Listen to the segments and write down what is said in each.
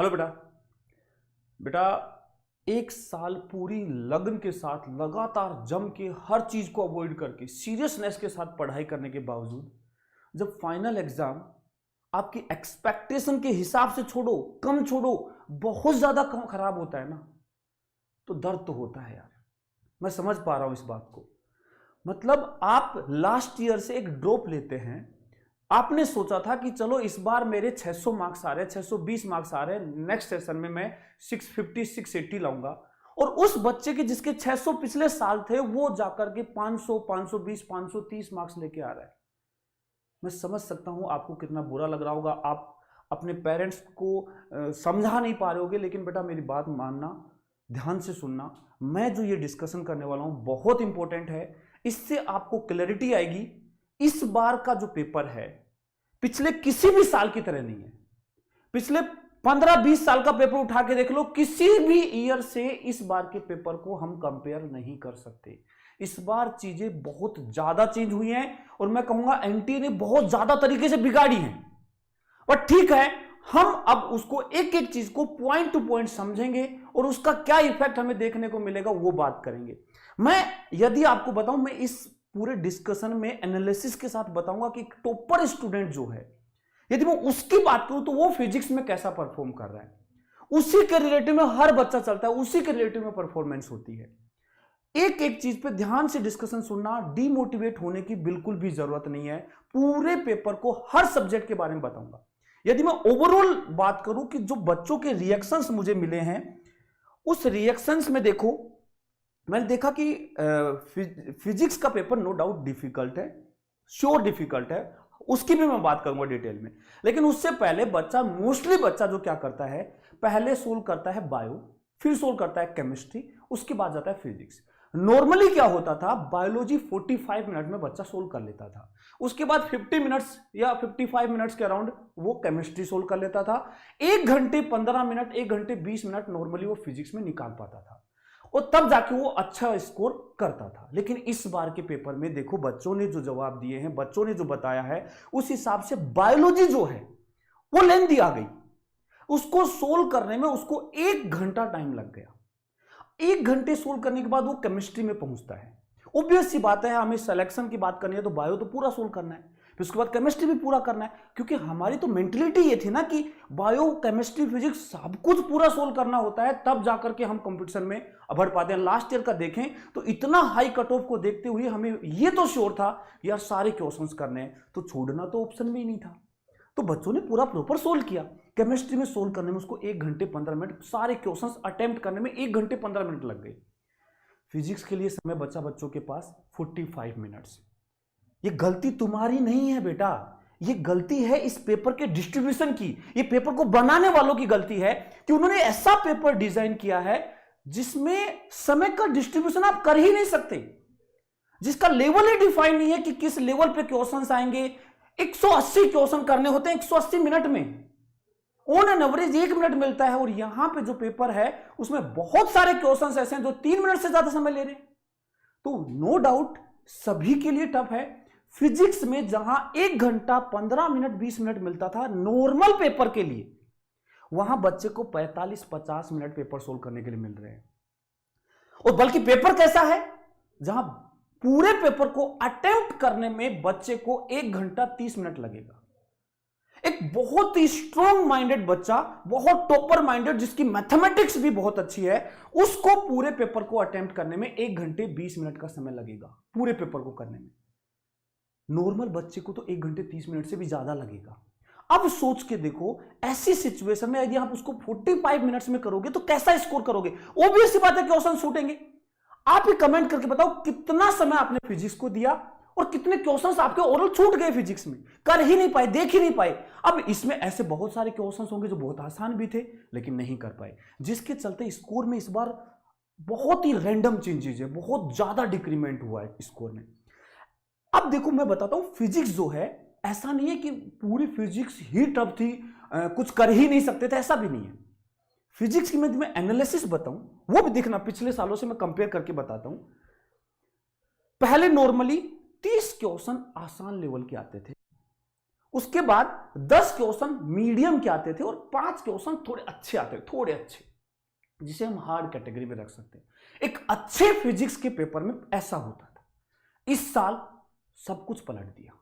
Hello बेटा। बेटा, एक साल पूरी लगन के साथ लगातार जम के हर चीज को अवॉइड करके सीरियसनेस के साथ पढ़ाई करने के बावजूद जब फाइनल एग्जाम आपकी एक्सपेक्टेशन के हिसाब से छोड़ो, कम छोड़ो, बहुत ज्यादा कम खराब होता है ना, तो दर्द तो होता है यार। मैं समझ पा रहा हूं इस बात को। मतलब आप लास्ट ईयर से एक ड्रॉप लेते हैं। आपने सोचा था कि चलो इस बार मेरे 600 मार्क्स आ रहे हैं, 620 मार्क्स आ रहे हैं, नेक्स्ट सेशन में मैं 650 680 लाऊंगा, और उस बच्चे के जिसके 600 पिछले साल थे वो जाकर के 500 520 530 मार्क्स लेके आ रहा है। मैं समझ सकता हूं आपको कितना बुरा लग रहा होगा। आप अपने पेरेंट्स को समझा नहीं पा रहे होगे, लेकिन बेटा मेरी बात मानना, ध्यान से सुनना। मैं जो ये डिस्कशन करने वाला हूं बहुत इंपॉर्टेंट है। इससे आपको क्लैरिटी आएगी। इस बार का जो पेपर है पिछले किसी भी साल की तरह नहीं है। पिछले 15-20 साल का पेपर उठा के देख लो, किसी भी ईयर से इस बार के पेपर को हम कंपेयर नहीं कर सकते। इस बार चीजें बहुत ज्यादा चेंज हुई हैं, और मैं कहूंगा एनटीए ने बहुत ज्यादा तरीके से बिगाड़ी हैं। और ठीक है, हम अब उसको एक एक चीज को पॉइंट टू पॉइंट समझेंगे और उसका क्या इफेक्ट हमें देखने को मिलेगा वो बात करेंगे। मैं यदि आपको बताऊं, मैं इस पूरे डिस्कशन में एनालिसिस के साथ बताऊंगा कि टॉपर स्टूडेंट जो है, यदि मैं उसकी बात करूं तो वो फिजिक्स में कैसा परफॉर्म कर रहा है। उसी के रिलेटिव में हर बच्चा चलता है, उसी के रिलेटिव में परफॉर्मेंस होती है। एक एक चीज पे ध्यान से डिस्कशन सुनना, डीमोटिवेट होने की बिल्कुल भी जरूरत नहीं है। पूरे पेपर को हर सब्जेक्ट के बारे में बताऊंगा। यदि मैं ओवरऑल बात करूं कि जो बच्चों के रिएक्शंस मुझे मिले हैं, उस रिएक्शंस में देखो, मैंने देखा कि फिजिक्स का पेपर नो डाउट डिफिकल्ट है, श्योर डिफिकल्ट है, उसकी भी मैं बात करूंगा डिटेल में। लेकिन उससे पहले मोस्टली बच्चा जो क्या करता है, पहले सोल्व करता है बायो, फिर सोल्व करता है केमिस्ट्री, उसके बाद जाता है फिजिक्स। नॉर्मली क्या होता था, बायोलॉजी 45 मिनट में बच्चा सोल्व कर लेता था। उसके बाद 50 मिनट्स या 55 मिनट्स के अराउंड वो केमिस्ट्री सोल्व कर लेता था। 1 घंटे 15 मिनट, 1 घंटे 20 मिनट नॉर्मली वो फिजिक्स में निकाल पाता था, और तब जाके वो अच्छा स्कोर करता था। लेकिन इस बार के पेपर में देखो, बच्चों ने जो जवाब दिए हैं, बच्चों ने जो बताया है, उस हिसाब से बायोलॉजी जो है वो लेंथी आ गई। उसको सोल्व करने में उसको 1 घंटा टाइम लग गया। 1 घंटे सोल्व करने के बाद वो केमिस्ट्री में पहुंचता है। ऑब्वियस सी बात है, हमें सिलेक्शन की बात करनी है तो बायो तो पूरा सोल्व करना है, फिर उसके बाद केमिस्ट्री भी पूरा करना है, क्योंकि हमारी तो मेंटलिटी ये थी ना कि बायो केमिस्ट्री फिजिक्स सब कुछ पूरा सोल्व करना होता है, तब जाकर के हम कंपटीशन में बढ़ पाते हैं। लास्ट ईयर का देखें तो इतना हाई कट ऑफ को देखते हुए हमें ये तो श्योर था यार सारे क्वेश्चंस करने हैं, तो छोड़ना तो ऑप्शन में ही नहीं था। तो बच्चों ने पूरा प्रॉपर सोल्व किया। केमिस्ट्री में सोल्व करने में उसको 1 घंटे 15 मिनट, सारे क्वेश्चंस अटेम्प्ट करने में 1 घंटे 15 मिनट लग गए। फिजिक्स के लिए समय बचा बच्चों के पास 45 मिनट्स। ये गलती तुम्हारी नहीं है बेटा, ये गलती है इस पेपर के डिस्ट्रीब्यूशन की। ये पेपर को बनाने वालों की गलती है कि उन्होंने ऐसा पेपर डिजाइन किया है जिसमें समय का डिस्ट्रीब्यूशन आप कर ही नहीं सकते, जिसका लेवल ही डिफाइन नहीं है कि किस लेवल पे क्वेश्चंस आएंगे। 180 क्वेश्चन करने होते हैं 180 मिनट में, ऑन एन एवरेज 1 मिनट मिलता है, और यहां पे जो पेपर है उसमें बहुत सारे क्वेश्चंस ऐसे हैं जो 3 मिनट से ज्यादा समय ले रहे हैं। तो नो डाउट सभी के लिए टफ है। फिजिक्स में जहां 1 घंटा 15 मिनट 20 मिनट मिलता था नॉर्मल पेपर के लिए, वहां बच्चे को 45-50 मिनट पेपर सोल्व करने के लिए मिल रहे हैं। और बल्कि पेपर कैसा है, जहां पूरे पेपर को अटेम्प्ट करने में बच्चे को 1 घंटा 30 मिनट लगेगा। एक बहुत ही स्ट्रॉन्ग माइंडेड बच्चा, बहुत टॉपर माइंडेड, जिसकी मैथमेटिक्स भी बहुत अच्छी है, उसको पूरे पेपर को अटेम्प्ट करने में 1 घंटे 20 मिनट का समय लगेगा पूरे पेपर को करने में। नॉर्मल बच्चे को तो 1 घंटे 30 मिनट से भी ज्यादा लगेगा। अब सोच के देखो, ऐसी सिचुएशन में यदि आप उसको 45 मिनट्स में करोगे तो कैसा स्कोर करोगे। ऑब्वियस सी बात है क्वेश्चन छूटेंगे। आप ही कमेंट करके बताओ कितना समय आपने फिजिक्स को दिया और कितने क्वेश्चंस आपके ओरल छूट गए फिजिक्स में, कर ही नहीं पाए, देख ही नहीं पाए। अब इसमें ऐसे बहुत सारे क्वेश्चंस होंगे जो बहुत आसान भी थे लेकिन नहीं कर पाए, जिसके चलते स्कोर में इस बार बहुत ही रैंडम चेंजेस है, बहुत ज्यादा डिक्रीमेंट हुआ है स्कोर में। अब देखो मैं बताता हूं, फिजिक्स जो है, ऐसा नहीं है कि पूरी फिजिक्स ही टफ थी, कुछ कर ही नहीं सकते थे, ऐसा भी नहीं है। फिजिक्स की मैं एनालिसिस बताऊं, वो भी देखना, पिछले सालों से मैं कंपेयर करके बताता हूं। पहले नॉर्मली 30 क्वेश्चन आसान लेवल के आते थे, उसके बाद 10 क्वेश्चन मीडियम के आते थे और 5 क्वेश्चन थोड़े अच्छे आते थे, थोड़े अच्छे, जिसे हम हार्ड कैटेगरी में रख सकते हैं। एक अच्छे फिजिक्स के पेपर में ऐसा होता था। इस साल सब कुछ पलट दिया।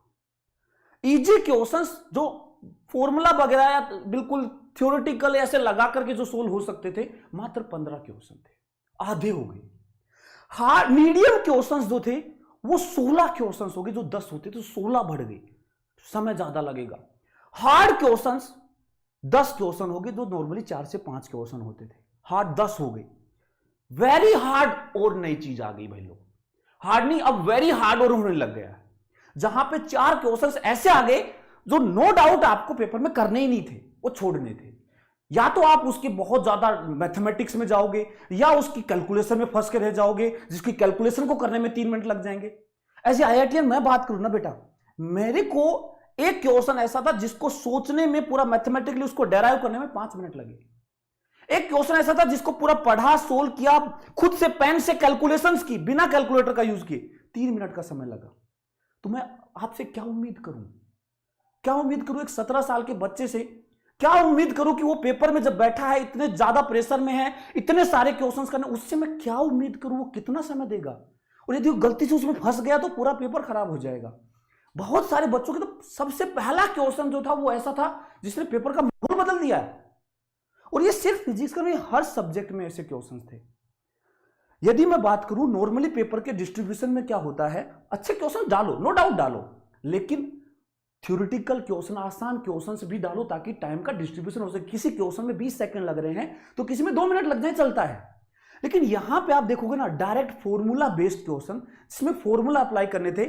इजी क्वेश्चंस जो फॉर्मूला वगैरह या बिल्कुल थ्योरेटिकल ऐसे लगा करके जो सोल्व हो सकते थे, मात्र 15 क्वेश्चन थे, आधे हो गए। हार्ड मीडियम क्वेश्चंस जो थे वो 16 क्वेश्चंस हो गए, जो 10 होते थे 16 बढ़ गए, समय ज्यादा लगेगा। हार्ड क्वेश्चंस 10 क्वेश्चन हो गए, जो नॉर्मली 4 से 5 क्वेश्चन होते थे, हार्ड 10 हो गए। वेरी हार्ड और नई चीज आ गई भाई लोग, हार्ड नहीं अब वेरी हार्ड और होने लग गया, जहां पे 4 क्वेश्चंस ऐसे आ गए जो नो डाउट आपको पेपर में करने ही नहीं थे, वो छोड़ने थे। या तो आप उसके बहुत ज्यादा मैथमेटिक्स में जाओगे या उसकी कैलकुलेशन में फंस के रह जाओगे, जिसकी कैलकुलेशन को करने में 3 मिनट लग जाएंगे। ऐसे आईआईटीएन मैं बात करूं ना बेटा, मेरे को एक क्वेश्चन ऐसा था जिसको सोचने में पूरा मैथमेटिकली उसको डेराइव करने में 5 मिनट लगे। एक क्वेश्चन ऐसा था जिसको पूरा पढ़ा, सोल्व किया, खुद से पेन से कैलकुलेशंस की, बिना कैलकुलेटर का यूज किए, 3 मिनट का समय लगा। तो मैं आपसे क्या उम्मीद करूं, क्या उम्मीद करूं एक 17 साल के बच्चे से, क्या उम्मीद करूं कि वो पेपर में जब बैठा है, इतने ज्यादा प्रेशर में है, इतने सारे क्वेश्चंस करने, उससे मैं क्या उम्मीद करूं वो कितना समय देगा, और यदि वो गलती से उसमें फंस गया तो पूरा पेपर खराब हो जाएगा। बहुत सारे बच्चों के तो सबसे पहला क्वेश्चन जो था वो ऐसा था जिसने पेपर का माहौल बदल दिया है। और ये सिर्फ फिजिक्स का नहीं, हर सब्जेक्ट में ऐसे क्वेश्चंस थे। यदि मैं बात करूं नॉर्मली पेपर के डिस्ट्रीब्यूशन में क्या होता है, अच्छे क्वेश्चन डालो, नो डाउट डालो, लेकिन थ्योरेटिकल क्वेश्चन, आसान क्वेश्चन भी डालो ताकि टाइम का डिस्ट्रीब्यूशन हो सके। किसी क्वेश्चन में 20 सेकंड लग रहे हैं तो किसी में 2 मिनट लग जाए, चलता है। लेकिन यहां पे आप देखोगे ना, डायरेक्ट फॉर्मूला बेस्ड क्वेश्चन, जिसमें फॉर्मूला अप्लाई करने थे,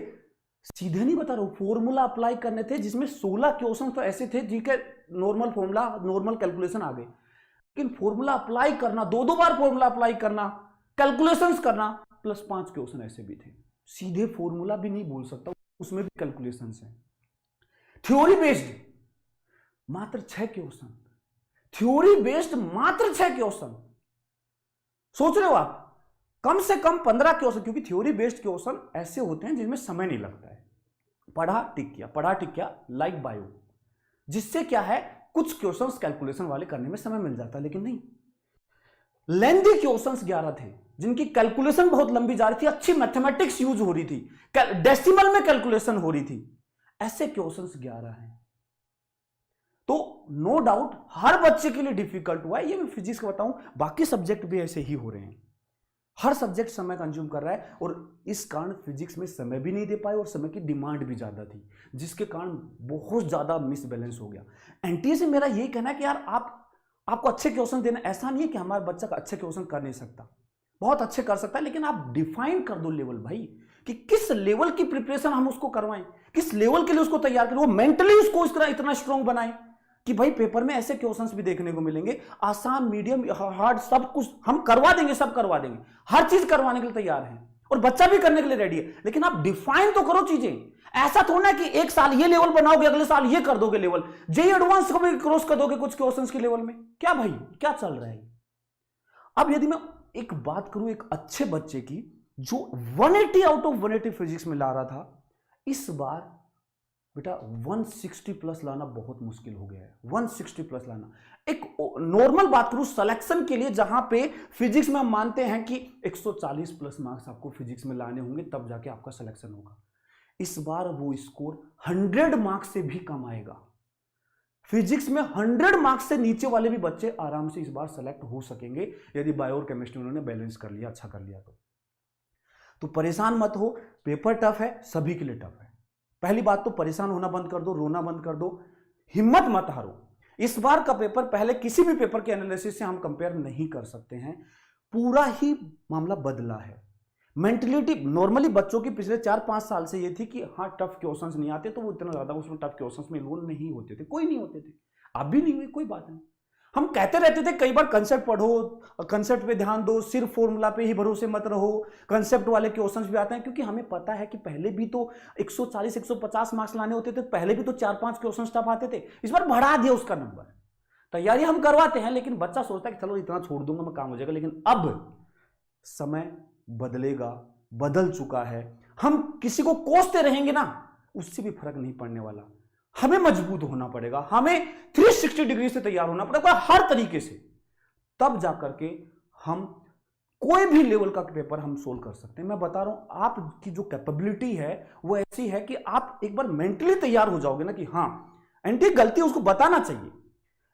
सीधे नहीं बता रहा हूं, फॉर्मूला अप्लाई करने थे, जिसमें 16 क्वेश्चन तो ऐसे थे जिनके नॉर्मल फॉर्मूला, नॉर्मल कैलकुलेशन आ गए, लेकिन फॉर्मूला अप्लाई करना, 2-2 बार फॉर्मूला अप्लाई करना, कैलकुलेशंस करना, प्लस 5 क्वेश्चन ऐसे भी थे। सीधे फॉर्मूला भी नहीं बोल सकता, उसमें भी कैलकुलेशंस है। थ्योरी बेस्ड मात्र 6 क्वेश्चन, थ्योरी बेस्ड मात्र 6 क्वेश्चन। सोच रहे हो आप, कम से कम 15 क्वेश्चन, क्योंकि थ्योरी बेस्ड क्वेश्चन ऐसे होते हैं जिनमें समय नहीं लगता है, पढ़ा टिक किया, पढ़ा टिक किया, लाइक बायो, जिससे क्या है कुछ क्वेश्चंस कैलकुलेशन वाले करने में समय मिल जाता है। लेकिन नहीं, लेंथी क्वेश्चंस 11 थे जिनकी कैलकुलेशन बहुत लंबी जा रही थी, अच्छी मैथमेटिक्स यूज हो रही थी, डेसिमल में कैलकुलेशन हो रही थी, ऐसे क्वेश्चंस 11 हैं। तो नो डाउट हर बच्चे के लिए डिफिकल्ट हुआ है, ये मैं फिजिक्स का बताऊं, बाकी सब्जेक्ट भी ऐसे ही हो रहे हैं। हर सब्जेक्ट समय कंज्यूम कर रहा है और इस कारण फिजिक्स में समय भी नहीं दे पाए और समय की डिमांड भी ज्यादा थी, जिसके कारण बहुत ज्यादा मिसबैलेंस हो गया। एनटीए से मेरा यही कहना है कि यार आपको अच्छे क्वेश्चन देना, ऐसा नहीं है कि हमारा बच्चा अच्छे क्वेश्चन कर नहीं सकता, बहुत अच्छे कर सकता है, लेकिन आप डिफाइन कर दो लेवल भाई, कि किस लेवल की प्रिपरेशन हम उसको करवाएं, किस लेवल के लिए उसको तैयार करें, वो मेंटली उसको इस तरह इतना स्ट्रांग बनाएं कि भाई पेपर में ऐसे क्वेश्चंस भी देखने को मिलेंगे, आसान, मीडियम, हार्ड, सब कुछ हम करवा देंगे, सब करवा देंगे, हर चीज करवाने के लिए तैयार हैं और बच्चा भी करने के लिए रेडी है। लेकिन आप डिफाइन तो करो चीजें, ऐसा थोड़ा है कि एक साल ये लेवल बनाओगे, अगले साल ये कर दोगे लेवल, जेई एडवांस को भी क्रॉस कर दोगे कुछ क्वेश्चंस के लेवल में। क्या भाई क्या चल रहा है? अब यदि मैं एक बात करूं एक अच्छे बच्चे की जो 180 आउट ऑफ 180 फिजिक्स में ला रहा था, इस बार बेटा 160 प्लस लाना बहुत मुश्किल हो गया है। 160 प्लस लाना, एक नॉर्मल बात करूं सिलेक्शन के लिए, जहां पे फिजिक्स में हम मानते हैं कि 140 प्लस मार्क्स आपको फिजिक्स में लाने होंगे तब जाके आपका सिलेक्शन होगा, इस बार वो स्कोर 100 मार्क्स से भी कम आएगा। फिजिक्स में 100 मार्क्स से नीचे वाले भी बच्चे आराम से इस बार सेलेक्ट हो सकेंगे, यदि बायो और केमिस्ट्री उन्होंने बैलेंस कर लिया, अच्छा कर लिया तो परेशान मत हो, पेपर टफ है, सभी के लिए टफ है। पहली बात तो परेशान होना बंद कर दो, रोना बंद कर दो, हिम्मत मत हारो। इस बार का पेपर पहले किसी भी पेपर के एनालिसिस से हम कंपेयर नहीं कर सकते हैं, पूरा ही मामला बदला है। मेंटलिटी नॉर्मली बच्चों की पिछले 4-5 साल से ये थी कि हाँ टफ क्वेश्चंस नहीं आते, तो वो इतना ज्यादा उसमें टफ क्वेश्चंस में इन्वॉल्व नहीं होते थे, कोई नहीं होते थे, अब भी नहीं हुए, कोई बात नहीं। हम कहते रहते थे कई बार कंसेप्ट पढ़ो, कंसेप्ट पे ध्यान दो, सिर्फ फॉर्मूला पे ही भरोसे मत रहो, कंसेप्ट वाले क्वेश्चंस भी आते हैं, क्योंकि हमें पता है कि पहले भी तो 140-150 मार्क्स लाने होते थे, पहले भी तो 4-5 क्वेश्चन टफ आते थे, इस बार बढ़ा दिया उसका नंबर। तैयारी हम करवाते हैं, लेकिन बच्चा सोचता है कि चलो इतना छोड़ दूंगा मैं, काम हो जाएगा। लेकिन अब समय बदलेगा, बदल चुका है, हम किसी को कोसते रहेंगे ना, उससे भी फर्क नहीं पड़ने वाला। हमें मजबूत होना पड़ेगा, हमें 360 डिग्री से तैयार होना पड़ेगा हर तरीके से, तब जाकर के हम कोई भी लेवल का पेपर हम सोल्व कर सकते हैं। मैं बता रहा हूं, आपकी जो कैपेबिलिटी है वो ऐसी है कि आप एक बार मेंटली तैयार हो जाओगे ना कि हाँ एंटी गलती है, उसको बताना चाहिए,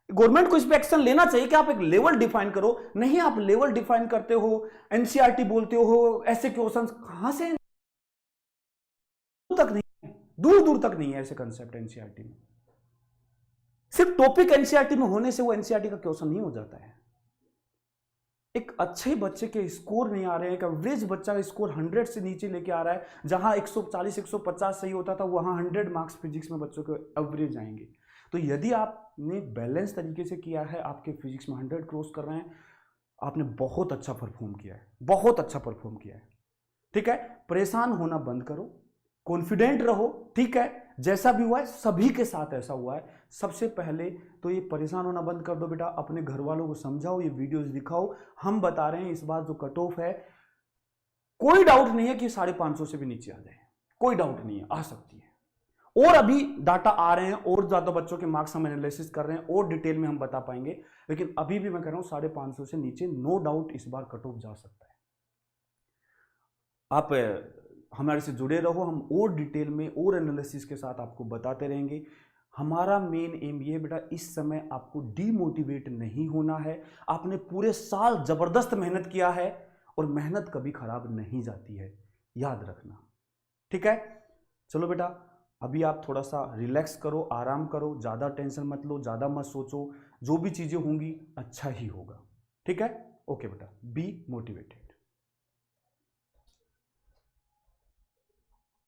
गवर्नमेंट को इस पे एक्शन लेना चाहिए कि आप एक लेवल डिफाइन करो। नहीं, आप लेवल डिफाइन करते हो, एनसीईआरटी बोलते हो, ऐसे क्वेश्चंस कहां से, तक नहीं, दूर दूर तक नहीं है ऐसे कंसेप्ट एनसीईआरटी में। सिर्फ टॉपिक एनसीईआरटी में होने से वो एनसीईआरटी का क्वेश्चन नहीं हो जाता है। एक अच्छे बच्चे के स्कोर नहीं आ रहे हैं, एक एवरेज बच्चा का स्कोर 100 से नीचे लेके आ रहा है, जहां 140 150 सही होता था वहां 100 मार्क्स फिजिक्स में बच्चों के एवरेज आएंगे। तो यदि आपने बैलेंस तरीके से किया है, आपके फिजिक्स में 100 क्रॉस कर रहे हैं, आपने बहुत अच्छा परफॉर्म किया है, बहुत अच्छा परफॉर्म किया है। ठीक है, परेशान होना बंद करो, कॉन्फिडेंट रहो। ठीक है, जैसा भी हुआ है सभी के साथ ऐसा हुआ है। सबसे पहले तो ये परेशान होना बंद कर दो बेटा, अपने घर वालों को समझाओ, ये वीडियोस दिखाओ। हम बता रहे हैं इस बार जो कट ऑफ है, कोई डाउट नहीं है कि 550 से भी नीचे आ जाए, कोई डाउट नहीं है, आ सकती है। और अभी डाटा आ रहे हैं, और ज्यादा बच्चों के मार्क्स हम एनालिसिस कर रहे हैं, और डिटेल में हम बता पाएंगे, लेकिन अभी भी मैं कह रहा हूं 550 से नीचे नो डाउट इस बार कट ऑफ जा सकता है। आप हमारे से जुड़े रहो, हम और डिटेल में और एनालिसिस के साथ आपको बताते रहेंगे। हमारा मेन एम ये बेटा, इस समय आपको डीमोटिवेट नहीं होना है। आपने पूरे साल जबरदस्त मेहनत किया है, और मेहनत कभी खराब नहीं जाती है, याद रखना। ठीक है, चलो बेटा, अभी आप थोड़ा सा रिलैक्स करो, आराम करो, ज़्यादा टेंशन मत लो, ज़्यादा मत सोचो, जो भी चीज़ें होंगी अच्छा ही होगा। ठीक है, ओके बेटा, बी मोटिवेटेड।